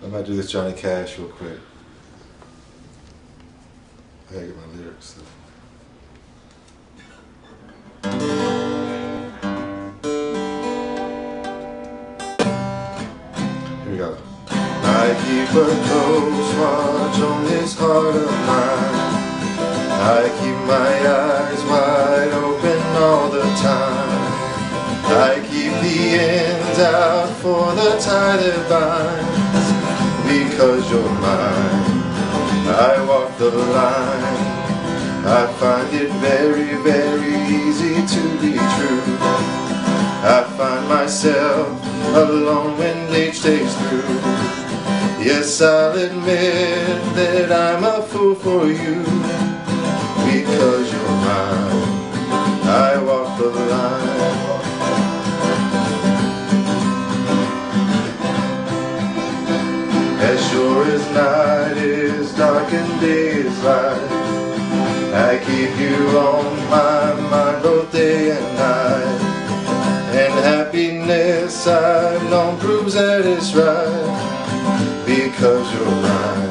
I might do this Johnny Cash real quick. I gotta get my lyrics though. Here we go. I keep a close watch on this heart of mine. I keep my eyes wide open all the time. I keep the ends out for the tie that binds. Because you're mine, I walk the line. I find it very, very easy to be true. I find myself alone when each day's through. Yes, I'll admit that I'm a fool for you. Because you're mine, I walk the line. As sure as night is dark and day is light, I keep you on my mind both day and night. And happiness I've known proves that it's right. Because you're mine.